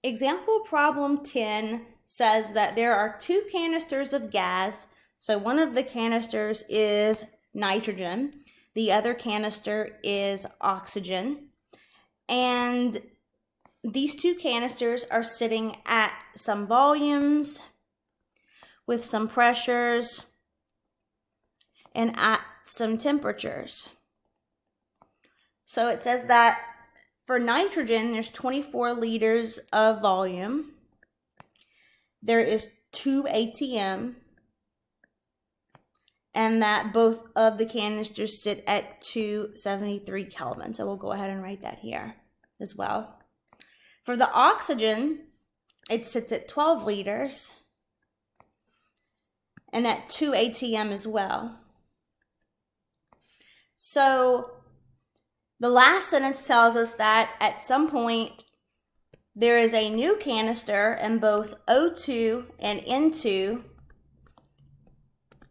Example problem 10 says that there are 2 canisters of gas. So one of the canisters is nitrogen. The other canister is oxygen. And these 2 canisters are sitting at some volumes with some pressures and at some temperatures. So it says that for nitrogen, there's 24 liters of volume. There is 2 ATM, and that both of the canisters sit at 273 Kelvin. So we'll go ahead and write that here as well. For the oxygen, it sits at 12 liters and at 2 ATM as well. So the last sentence tells us that at some point there is a new canister and both O2 and N2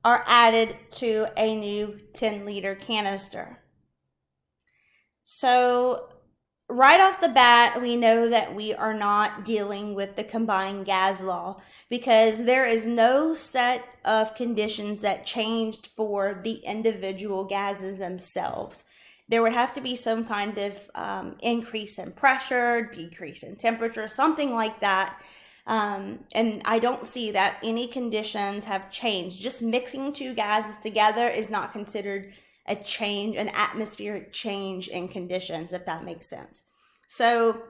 are added to a new 10-liter canister. So right off the bat, we know that we are not dealing with the combined gas law because there is no set of conditions that changed for the individual gases themselves. There would have to be some kind of increase in pressure, decrease in temperature, something like that. And I don't see that any conditions have changed. Just mixing 2 gases together is not considered a change, an atmospheric change in conditions, if that makes sense. So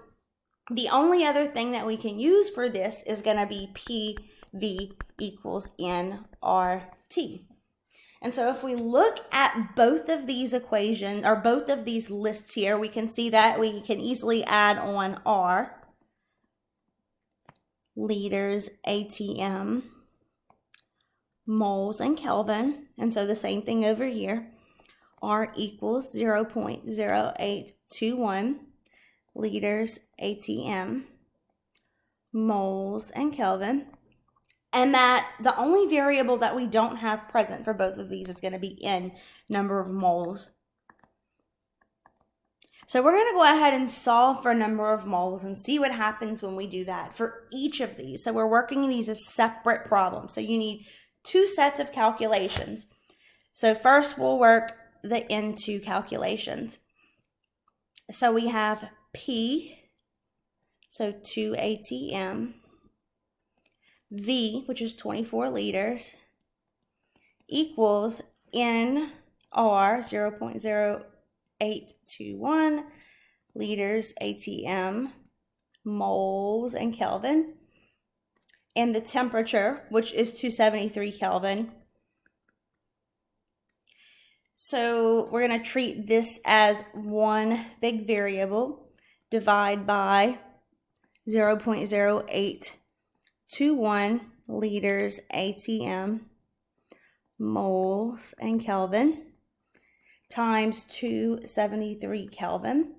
the only other thing that we can use for this is going to be PV equals nRT. And so if we look at both of these equations, or both of these lists here, we can see that we can easily add on R, liters, ATM, moles, and Kelvin. And so the same thing over here. R equals 0.0821 liters, ATM, moles, and Kelvin. And that the only variable that we don't have present for both of these is going to be N, number of moles. So we're going to go ahead and solve for number of moles and see what happens when we do that for each of these. So we're working these as separate problems. So you need 2 sets of calculations. So first we'll work the N2 calculations. So we have P, so 2 ATM, V, which is 24 liters, equals NR, 0.0821 liters, ATM, moles, and Kelvin. And the temperature, which is 273 Kelvin. So we're going to treat this as one big variable, divide by 0.0821 liters, ATM, moles, and Kelvin, times 273 Kelvin.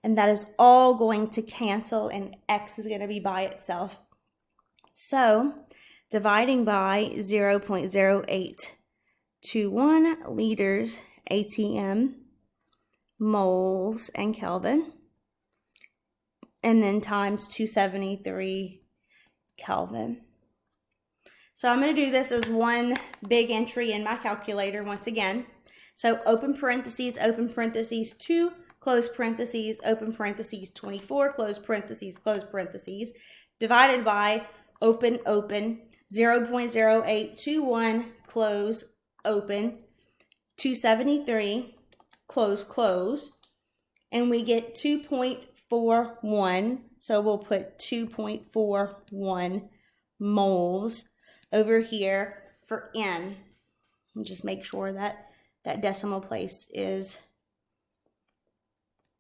And that is all going to cancel, and X is going to be by itself. So dividing by 0.0821 liters, ATM, moles, and Kelvin, and then times 273 Kelvin. So I'm going to do this as one big entry in my calculator once again. So open parentheses, 2, close parentheses, open parentheses, 24, close parentheses, divided by open, 0.0821, close, open, 273, close, and we get 2.41, so we'll put 2.41 moles over here for N. And just make sure that that decimal place is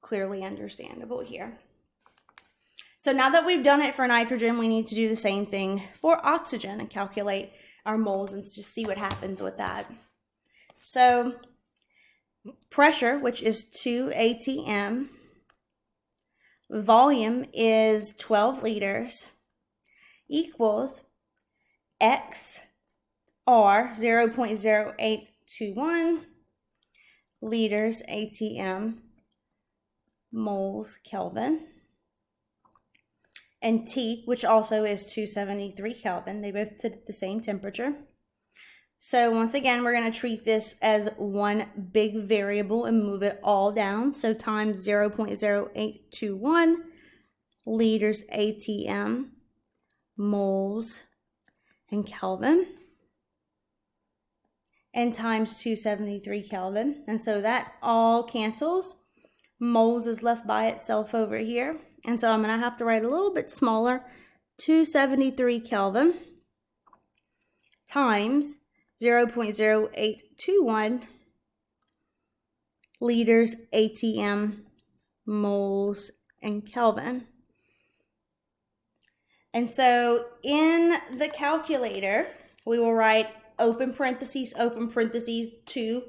clearly understandable here. So now that we've done it for nitrogen, we need to do the same thing for oxygen and calculate our moles and just see what happens with that. So pressure, which is 2 ATM, volume is 12 liters, equals X, R, 0.0821 liters, ATM, moles, Kelvin, and T, which also is 273 Kelvin. They both sit at the same temperature. So once again, we're going to treat this as one big variable and move it all down. So times 0.0821 liters ATM, moles, and Kelvin, and times 273 Kelvin. And so that all cancels. Moles is left by itself over here. And so I'm going to have to write a little bit smaller, 273 Kelvin times 0.0821 liters ATM, moles, and Kelvin. And so in the calculator, we will write open parentheses, 2,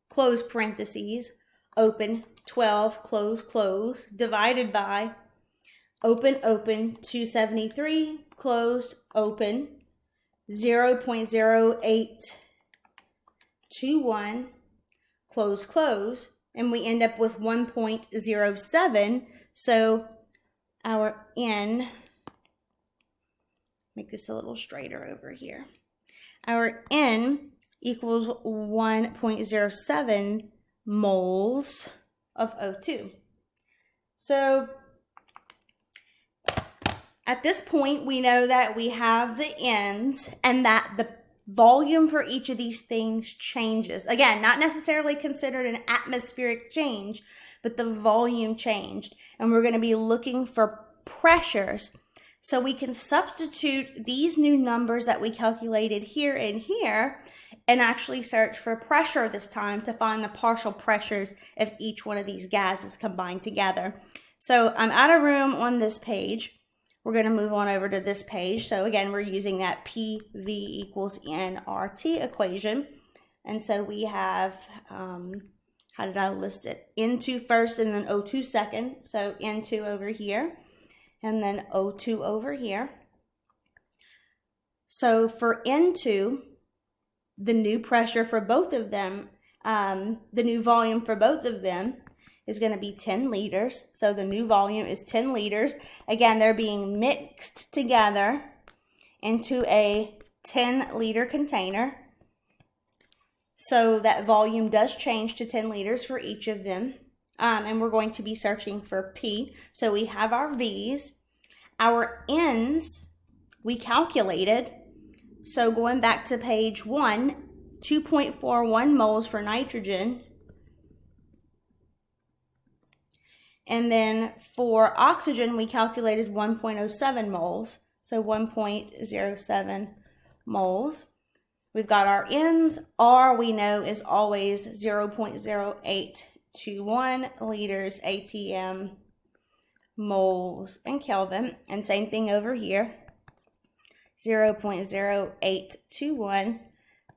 close parentheses, open 12, close, divided by open, 273, closed, open, 0.0821, close, and we end up with 1.07. So our N, make this a little straighter over here. Our N equals 1.07 moles of O2. So at this point, we know that we have the N's and that the volume for each of these things changes. Again, not necessarily considered an atmospheric change, but the volume changed. And we're going to be looking for pressures. So we can substitute these new numbers that we calculated here and here and actually search for pressure this time to find the partial pressures of each one of these gases combined together. So I'm out of room on this page. We're going to move on over to this page. So again, we're using that PV equals nRT equation. And so we have, how did I list it? N2 first and then O2 second. So N2 over here and then O2 over here. So for N2, the new pressure for both of them, the new volume for both of them is going to be 10 liters. So the new volume is 10 liters. Again, they're being mixed together into a 10-liter container. So that volume does change to 10 liters for each of them. And we're going to be searching for P. So we have our V's. Our N's, we calculated. So going back to page 1, 2.41 moles for nitrogen. And then for oxygen, we calculated 1.07 moles. So 1.07 moles. We've got our N's. R we know is always 0.0821 liters ATM, moles, and Kelvin. And same thing over here. 0.0821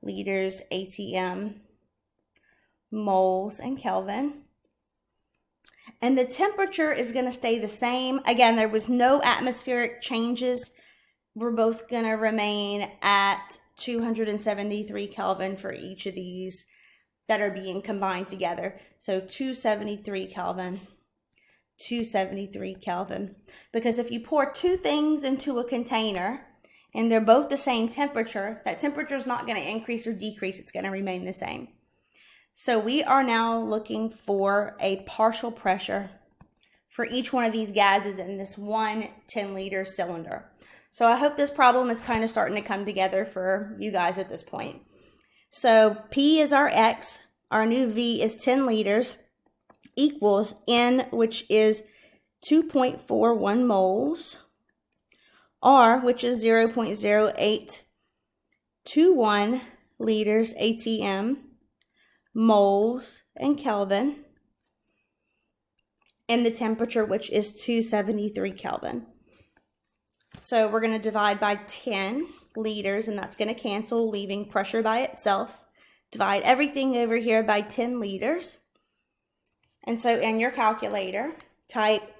liters ATM, moles, and Kelvin. And the temperature is going to stay the same. Again, there was no atmospheric changes. We're both going to remain at 273 Kelvin for each of these that are being combined together. So 273 Kelvin, 273 Kelvin. Because if you pour two things into a container and they're both the same temperature, that temperature is not going to increase or decrease. It's going to remain the same. So we are now looking for a partial pressure for each one of these gases in this one 10-liter cylinder. So I hope this problem is kind of starting to come together for you guys at this point. So P is our X, our new V is 10 liters, equals N, which is 2.41 moles, R, which is 0.0821 liters ATM, moles, and Kelvin, and the temperature, which is 273 Kelvin. So we're going to divide by 10 liters, and that's going to cancel, leaving pressure by itself. Divide everything over here by 10 liters. And so in your calculator, type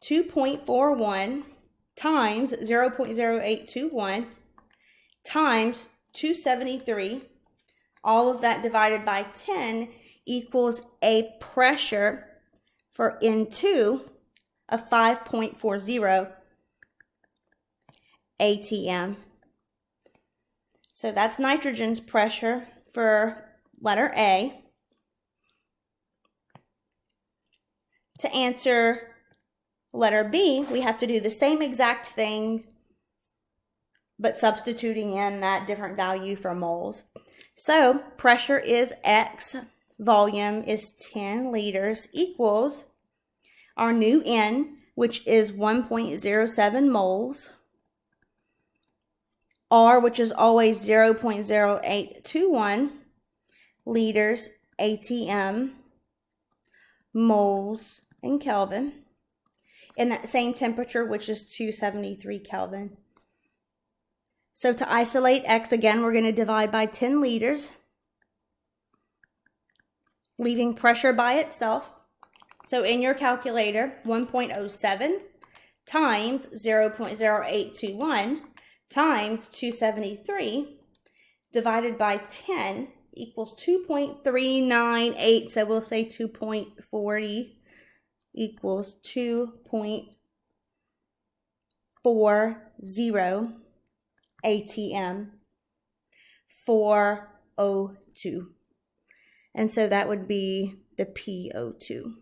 2.41 times 0.0821 times 273. All of that divided by 10 equals a pressure for N2 of 5.40 ATM. So that's nitrogen's pressure for letter A. To answer letter B, we have to do the same exact thing, but substituting in that different value for moles. So pressure is X, volume is 10 liters, equals our new N, which is 1.07 moles, R, which is always 0.0821 liters, ATM, moles in Kelvin, and that same temperature, which is 273 Kelvin. So to isolate X, again, we're going to divide by 10 liters, leaving pressure by itself. So in your calculator, 1.07 times 0.0821 times 273 divided by 10 equals 2.398. So we'll say 2.40 equals 2.40 ATM 4O2. And so that would be the PO2.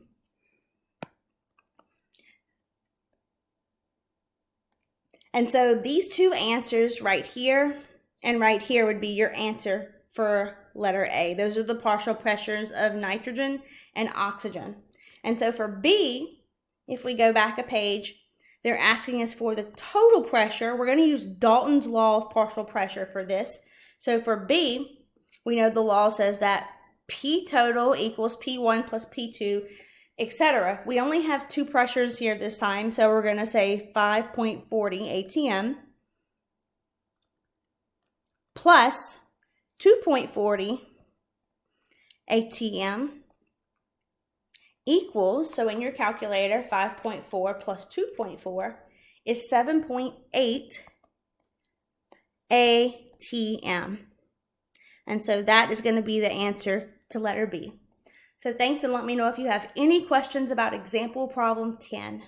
And so these two answers right here and right here would be your answer for letter A. Those are the partial pressures of nitrogen and oxygen. And so for B, if we go back a page, they're asking us for the total pressure. We're going to use Dalton's law of partial pressure for this. So for B, we know the law says that P total equals P1 plus P2, etc. We only have two pressures here this time, so we're going to say 5.40 ATM plus 2.40 ATM equals, so in your calculator, 5.4 plus 2.4 is 7.8 ATM. And so that is going to be the answer to letter B. So thanks, and let me know if you have any questions about example problem 10.